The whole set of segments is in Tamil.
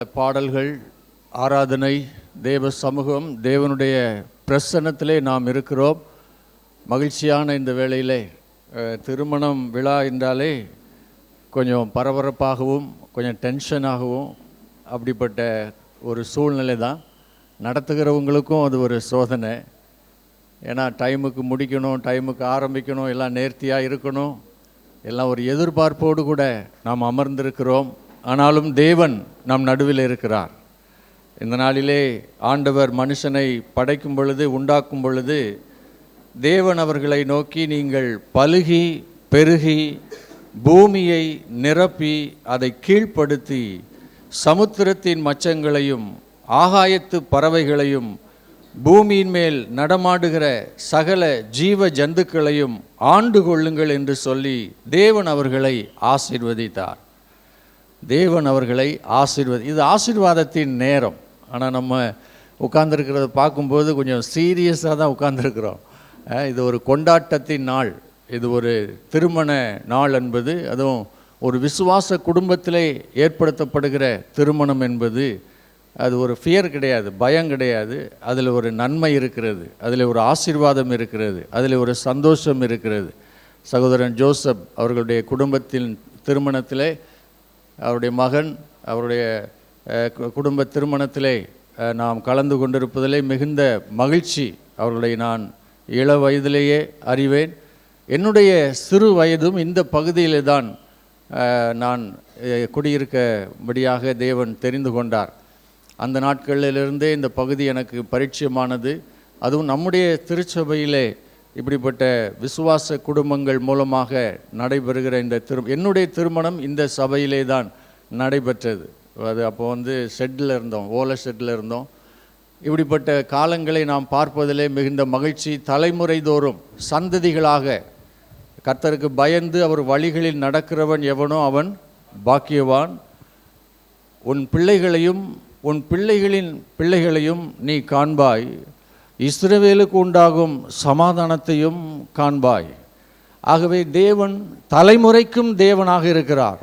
பாடல்கள், ஆராதனை, தேவ சமூகம், தேவனுடைய பிரசன்னத்திலே நாம் இருக்கிறோம். மகிழ்ச்சியான இந்த வேளையிலே திருமணம் விழா என்றாலே கொஞ்சம் பரபரப்பாகவும் கொஞ்சம் டென்ஷனாகவும் அப்படிப்பட்ட ஒரு சூழ்நிலை தான். நடத்துகிறவங்களுக்கும் அது ஒரு சோதனை. ஏன்னா டைமுக்கு முடிக்கணும், டைமுக்கு ஆரம்பிக்கணும், எல்லாம் நேர்த்தியாக இருக்கணும், எல்லாம் ஒரு எதிர்பார்ப்போடு கூட நாம் அமர்ந்திருக்கிறோம். ஆனாலும் தேவன் நம் நடுவில் இருக்கிறார். இந்த நாளிலே ஆண்டவர் மனுஷனை படைக்கும் பொழுது, உண்டாக்கும் பொழுது தேவன் அவர்களை நோக்கி, நீங்கள் பலுகி பெருகி பூமியை நிரப்பி அதை கீழ்ப்படுத்தி சமுத்திரத்தின் மச்சங்களையும் ஆகாயத்து பறவைகளையும் பூமியின் மேல் நடமாடுகிற சகல ஜீவ ஜந்துக்களையும் ஆண்டு கொள்ளுங்கள் என்று சொல்லி தேவன் அவர்களை ஆசீர்வதித்தார். தேவன் அவர்களை இது ஆசீர்வாதத்தின் நேரம். ஆனால் நம்ம உட்கார்ந்துருக்கிறத பார்க்கும்போது கொஞ்சம் சீரியஸாக தான் உட்கார்ந்துருக்கிறோம். இது ஒரு கொண்டாட்டத்தின் நாள், இது ஒரு திருமண நாள் என்பது, அதுவும் ஒரு விசுவாச குடும்பத்திலே ஏற்படுத்தப்படுகிற திருமணம் என்பது அது ஒரு ஃபியர் கிடையாது, பயம் கிடையாது. அதில் ஒரு நன்மை இருக்கிறது, அதில் ஒரு ஆசீர்வாதம் இருக்கிறது, அதில் ஒரு சந்தோஷம் இருக்கிறது. சகோதரன் ஜோசப் அவர்களுடைய குடும்பத்தின் திருமணத்திலே, அவருடைய மகன் அவருடைய குடும்ப திருமணத்திலே நாம் கலந்து கொண்டிருப்பதிலே மிகுந்த மகிழ்ச்சி. அவர்களை நான் இள வயதிலேயே அறிவேன். என்னுடைய சிறு வயதும் இந்த பகுதியிலே தான் நான் குடியிருக்கபடியாக தேவன் தெரிந்து கொண்டார். அந்த நாட்களிலிருந்தே இந்த பகுதி எனக்கு பரிச்சயமானது. அதுவும் நம்முடைய திருச்சபையிலே இப்படிப்பட்ட விசுவாச குடும்பங்கள் மூலமாக நடைபெறுகிற இந்த என்னுடைய திருமணம் இந்த சபையிலே தான் நடைபெற்றது. அது அப்போ ஷெட்டில் இருந்தோம், ஓலை ஷெட்டில் இருந்தோம். இப்படிப்பட்ட காலங்களை நாம் பார்ப்பதிலே மிகுந்த மகிழ்ச்சி. தலைமுறை தோறும் சந்ததிகளாக கர்த்தருக்கு பயந்து அவர் வழிகளில் நடக்கிறவன் எவனோ அவன் பாக்கியவான். உன் பிள்ளைகளையும் உன் பிள்ளைகளின் பிள்ளைகளையும் நீ காண்பாய், இஸ்ரவேலுக்கு உண்டாகும் சமாதானத்தையும் காண்பாய். ஆகவே தேவன் தலைமுறைக்கும் தேவனாக இருக்கிறார்.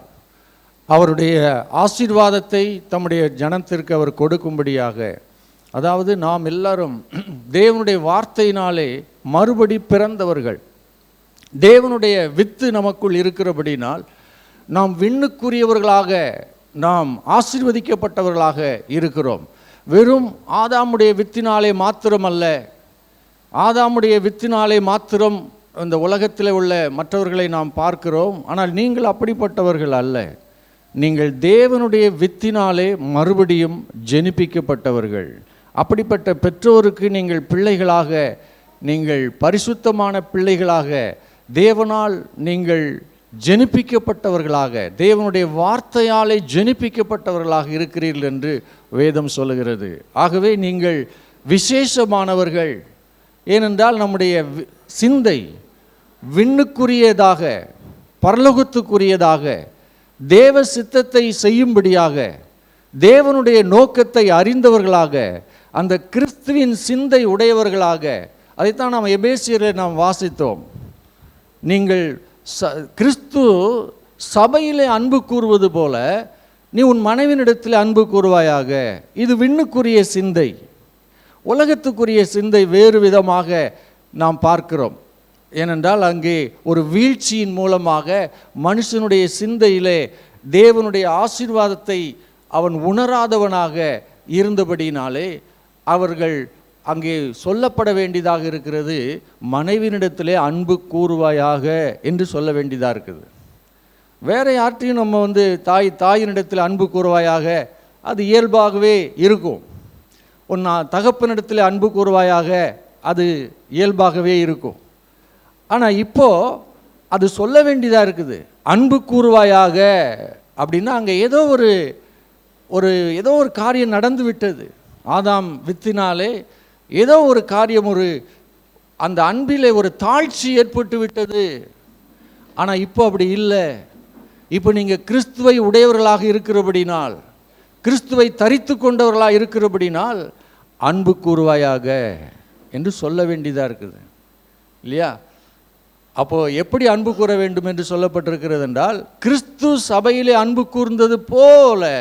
அவருடைய ஆசீர்வாதத்தை தம்முடைய ஜனத்திற்கு அவர் கொடுக்கும்படியாக, அதாவது நாம் எல்லாரும் தேவனுடைய வார்த்தையினாலே மறுபடி பிறந்தவர்கள். தேவனுடைய வித்து நமக்குள் இருக்கிறபடினால் நாம் விண்ணுக்குரியவர்களாக, நாம் ஆசீர்வதிக்கப்பட்டவர்களாக இருக்கிறோம். வெறும் ஆதாமுடைய வித்தினாலே மாத்திரமல்ல, ஆதாமுடைய வித்தினாலே மாத்திரம் இந்த உலகத்தில் உள்ள மற்றவர்களை நாம் பார்க்கிறோம். ஆனால் நீங்கள் அப்படிப்பட்டவர்கள் அல்ல. நீங்கள் தேவனுடைய வித்தினாலே மறுபடியும் ஜெனிப்பிக்கப்பட்டவர்கள். அப்படிப்பட்ட பெற்றோருக்கு நீங்கள் பிள்ளைகளாக, நீங்கள் பரிசுத்தமான பிள்ளைகளாக, தேவனால் நீங்கள் ஜெனிப்பிக்கப்பட்டவர்களாக, தேவனுடைய வார்த்தையாலே ஜெனிப்பிக்கப்பட்டவர்களாக இருக்கிறீர்கள் என்று வேதம் சொல்லுகிறது. ஆகவே நீங்கள் விசேஷமானவர்கள். ஏனென்றால் நம்முடைய சிந்தை விண்ணுக்குரியதாக, பரலோகத்துக்குரியதாக, தேவ சித்தத்தை செய்யும்படியாக, தேவனுடைய நோக்கத்தை அறிந்தவர்களாக, அந்த கிறிஸ்துவின் சிந்தை உடையவர்களாக. அதைத்தான் நாம் எபேசியரில் நாம் வாசித்தோம். நீங்கள் கிறிஸ்து சபையிலே அன்பு கூறுவது போல நீ உன் மனைவினிடத்தில் அன்பு கூறுவாயாக. இது விண்ணுக்குரிய சிந்தை. உலகத்துக்குரிய சிந்தை வேறு விதமாக நாம் பார்க்கிறோம். ஏனென்றால் அங்கே ஒரு வீழ்ச்சியின் மூலமாக மனுஷனுடைய சிந்தையிலே தேவனுடைய ஆசீர்வாதத்தை அவன் உணராதவனாக இருந்தபடினாலே அவர்கள் அங்கே சொல்லப்பட வேண்டியதாக இருக்கிறது, மனைவினிடத்திலே அன்பு கூறுவாயாக என்று சொல்ல வேண்டியதாக இருக்குது. வேறு யார்ட்டையும் நம்ம தாயினிடத்தில் அன்பு கூறுவாயாக, அது இயல்பாகவே இருக்கும். உன் தகப்பனிடத்தில் அன்பு கூறுவாயாக, அது இயல்பாகவே இருக்கும். ஆனால் இப்போது அது சொல்ல வேண்டியதாக இருக்குது. அன்பு கூறுவாயாக அப்படின்னா அங்கே ஏதோ ஒரு காரியம் நடந்து விட்டது. ஆதாம் வித்தினாலே ஏதோ ஒரு காரியம், அந்த அன்பிலே ஒரு தாழ்ச்சி ஏற்பட்டு விட்டது. ஆனால் இப்போ அப்படி இல்லை. இப்போ நீங்கள் கிறிஸ்துவை உடையவர்களாக இருக்கிறபடினால், கிறிஸ்துவை தரித்து கொண்டவர்களாக இருக்கிறபடினால் அன்பு கூறுவாயாக என்று சொல்ல வேண்டியதாக இருக்குது இல்லையா? அப்போது எப்படி அன்பு கூற வேண்டும் என்று சொல்லப்பட்டிருக்கிறது என்றால், கிறிஸ்து சபையிலே அன்பு கூர்ந்தது போல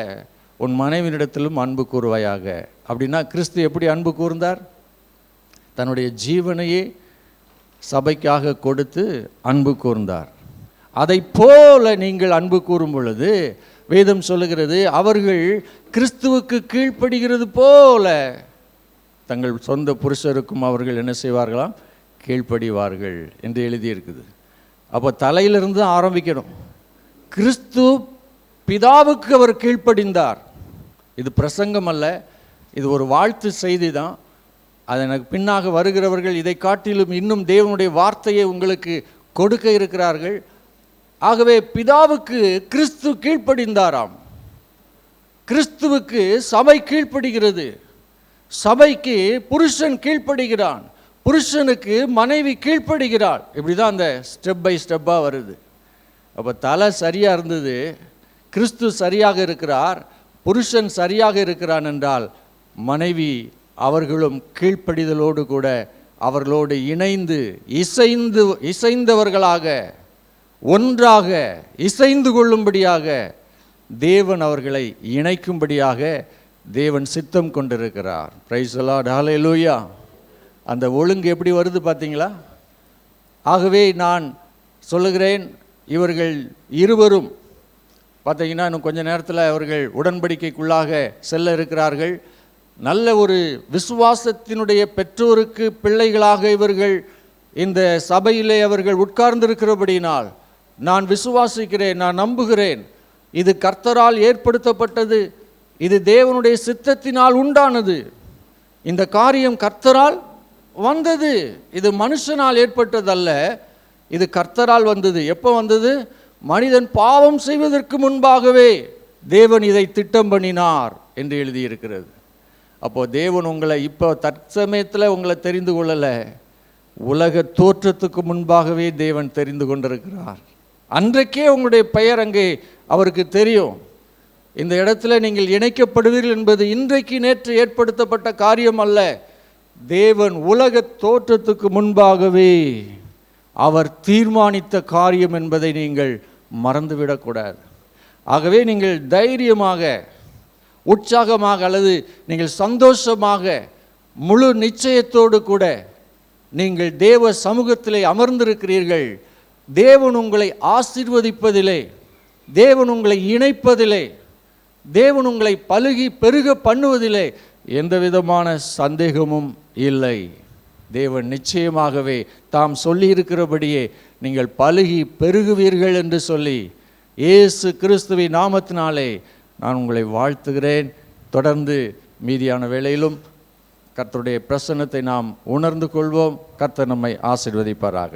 உன் மனைவியிடத்திலும் அன்பு கூறுவாயாக. அப்படின்னா கிறிஸ்து எப்படி அன்பு கூர்ந்தார்? தன்னுடைய ஜீவனையே சபைக்காக கொடுத்து அன்பு கூர்ந்தார். அதை போல நீங்கள் அன்பு கூறும் பொழுது வேதம் சொல்லுகிறது, அவர்கள் கிறிஸ்துவுக்கு கீழ்ப்படுகிறது போல தங்கள் சொந்த புருஷருக்கும் அவர்கள் என்ன செய்வார்களாம்? கீழ்ப்படிவார்கள் என்று எழுதியிருக்குது. அப்போ தலையிலிருந்து ஆரம்பிக்கணும். கிறிஸ்து பிதாவுக்கு அவர் கீழ்ப்படிந்தார். இது பிரசங்கம் அல்ல, இது ஒரு வாழ்த்து செய்தி தான். அது எனக்கு பின்னாக வருகிறவர்கள் இதை காட்டிலும் இன்னும் தேவனுடைய வார்த்தையை உங்களுக்கு கொடுக்க இருக்கிறார்கள். ஆகவே பிதாவுக்கு கிறிஸ்து கீழ்ப்படிந்தாராம். கிறிஸ்துவுக்கு சபை கீழ்ப்படுகிறது, சபைக்கு புருஷன் கீழ்ப்படுகிறான், புருஷனுக்கு மனைவி கீழ்ப்படுகிறாள். இப்படி தான் அந்த ஸ்டெப் பை ஸ்டெப்பாக வருது. அப்போ தலை சரியாக இருந்தது, கிறிஸ்து சரியாக இருக்கிறார், புருஷன் சரியாக இருக்கிறான் என்றால் மனைவி அவர்களும் கீழ்ப்படிதலோடு கூட அவர்களோடு இணைந்து இசைந்தவர்களாக ஒன்றாக இசைந்து கொள்ளும்படியாக தேவன் அவர்களை இணைக்கும்படியாக தேவன் சித்தம் கொண்டிருக்கிறார். பிரைஸ் தி லார்ட், ஹல்லேலூயா. அந்த ஒழுங்கு எப்படி வருது பார்த்தீங்களா? ஆகவே நான் சொல்லுகிறேன், இவர்கள் இருவரும் பார்த்தீங்கன்னா இன்னும் கொஞ்ச நேரத்தில் அவர்கள் உடன்படிக்கைக்குள்ளாக செல்ல இருக்கிறார்கள். நல்ல ஒரு விசுவாசத்தினுடைய பெற்றோருக்கு பிள்ளைகளாக இவர்கள் இந்த சபையிலே அவர்கள் உட்கார்ந்திருக்கிறபடியினால் நான் விசுவாசிக்கிறேன், நான் நம்புகிறேன், இது கர்த்தரால் ஏற்படுத்தப்பட்டது, இது தேவனுடைய சித்தத்தினால் உண்டானது, இந்த காரியம் கர்த்தரால் வந்தது, இது மனுஷனால் ஏற்பட்டதல்ல, இது கர்த்தரால் வந்தது. எப்போ வந்தது? மனிதன் பாவம் செய்வதற்கு முன்பாகவே தேவன் இதை திட்டம் பண்ணினார் என்று எழுதியிருக்கிறது. அப்போது தேவன் உங்களை இப்போ தற்சமயத்தில் உங்களை தெரிந்து கொள்ளலை, உலக தோற்றத்துக்கு முன்பாகவே தேவன் தெரிந்து கொண்டிருக்கிறார். அன்றைக்கே உங்களுடைய பெயர் அங்கே அவருக்கு தெரியும். இந்த இடத்துல நீங்கள் இணைக்கப்படுவீர்கள் என்பது இன்றைக்கு நேற்று ஏற்படுத்தப்பட்ட காரியம் அல்ல. தேவன் உலக தோற்றத்துக்கு முன்பாகவே அவர் தீர்மானித்த காரியம் என்பதை நீங்கள் மறந்துவிடக்கூடாது. ஆகவே நீங்கள் தைரியமாக, உற்சாகமாக, அல்லது நீங்கள் சந்தோஷமாக, முழு நிச்சயத்தோடு கூட நீங்கள் தேவ சமூகத்திலே அமர்ந்திருக்கிறீர்கள். தேவன் உங்களை ஆசீர்வதிப்பதிலே, தேவன் உங்களை இணைப்பதிலே, தேவன் உங்களை பலுகி பெருக பண்ணுவதிலே எந்த விதமான சந்தேகமும் இல்லை. தேவன் நிச்சயமாகவே தாம் சொல்லியிருக்கிறபடியே நீங்கள் பலுகி பெருகுவீர்கள் என்று சொல்லி இயேசு கிறிஸ்துவின் நாமத்தினாலே நான் உங்களை வாழ்த்துகிறேன். தொடர்ந்து மீதியான வேளையிலும் கர்த்தருடைய பிரசன்னத்தை நாம் உணர்ந்து கொள்வோம். கர்த்தர் நம்மை ஆசீர்வதிப்பாராக.